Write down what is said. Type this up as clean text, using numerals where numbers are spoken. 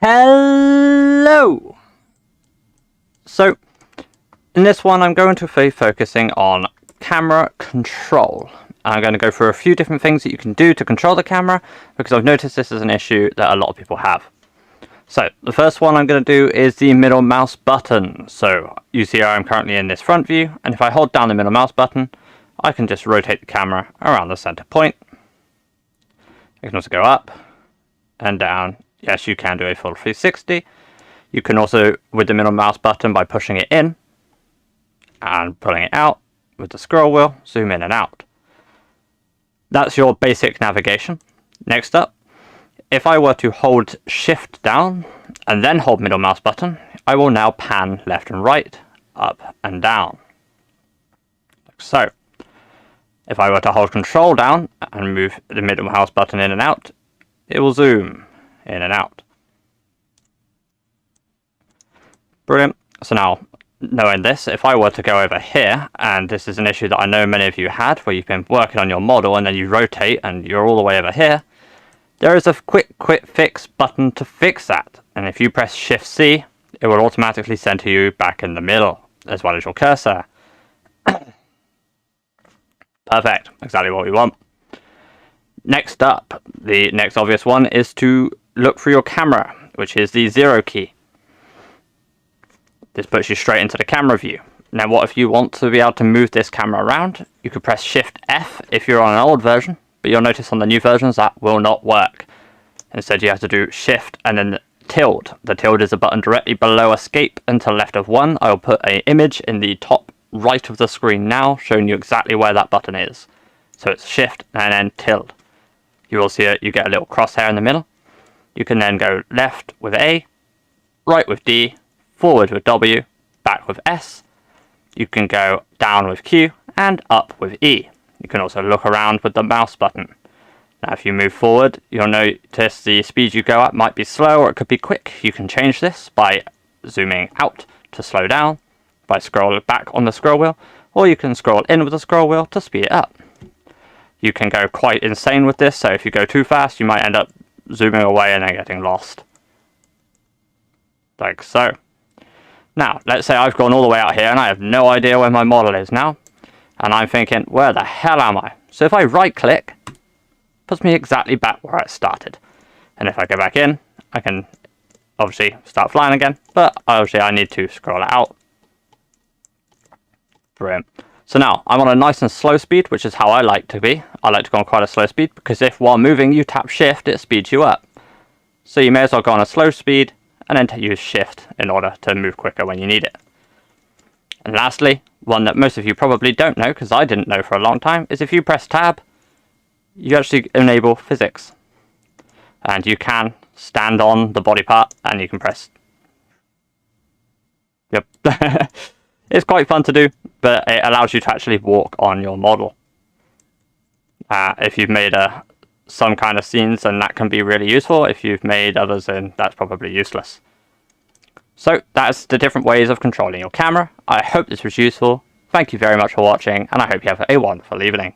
Hello! So, in this one I'm going to be focusing on camera control. I'm going to go through a few different things that you can do to control the camera, because I've noticed this is an issue that a lot of people have. So, the first one I'm going to do is the middle mouse button. So, you see I'm currently in this front view, and if I hold down the middle mouse button, I can just rotate the camera around the center point. I can also go up and down. Yes, you can do a full 360. You can also, with the middle mouse button, by pushing it in and pulling it out with the scroll wheel, zoom in and out. That's your basic navigation. Next up, if I were to hold shift down and then hold middle mouse button, I will now pan left and right, up and down. Like so. If I were to hold control down and move the middle mouse button in and out, it will zoom in and out. Brilliant. So now, knowing this, if I were to go over here, and this is an issue that I know many of you had, where you've been working on your model and then you rotate and you're all the way over here, there is a quick fix button to fix that. And if you press Shift C, it will automatically center you back in the middle, as well as your cursor. Perfect, exactly what we want. Next up, the next obvious one is to look for your camera, which is the 0 key. This puts you straight into the camera view. Now what if you want to be able to move this camera around? You could press Shift F if you're on an old version, but you'll notice on the new versions that will not work. Instead you have to do Shift and then tilde. The tilde is a button directly below escape and to the left of 1. I'll put an image in the top right of the screen now, showing you exactly where that button is. So it's Shift and then tilde. You will see it, you get a little crosshair in the middle. You can then go left with A, right with D, forward with W, back with S. You can go down with Q and up with E. You can also look around with the mouse button. Now if you move forward, you'll notice the speed you go at might be slow or it could be quick. You can change this by zooming out to slow down, by scrolling back on the scroll wheel, or you can scroll in with the scroll wheel to speed it up. You can go quite insane with this, so if you go too fast you might end up zooming away and then getting lost. Like so. Now, let's say I've gone all the way out here and I have no idea where my model is now, and I'm thinking, where the hell am I? So if I right click, it puts me exactly back where I started. And if I go back in, I can obviously start flying again, but obviously I need to scroll it out. Brilliant. So now, I'm on a nice and slow speed, which is how I like to be. I like to go on quite a slow speed, because if while moving you tap Shift, it speeds you up. So you may as well go on a slow speed, and then use Shift in order to move quicker when you need it. And lastly, one that most of you probably don't know, because I didn't know for a long time, is if you press Tab, you actually enable physics. And you can stand on the body part, and you can press... Yep. It's quite fun to do, but it allows you to actually walk on your model. If you've made some kind of scenes, then that can be really useful. If you've made others, then that's probably useless. So that's the different ways of controlling your camera. I hope this was useful. Thank you very much for watching, and I hope you have a wonderful evening.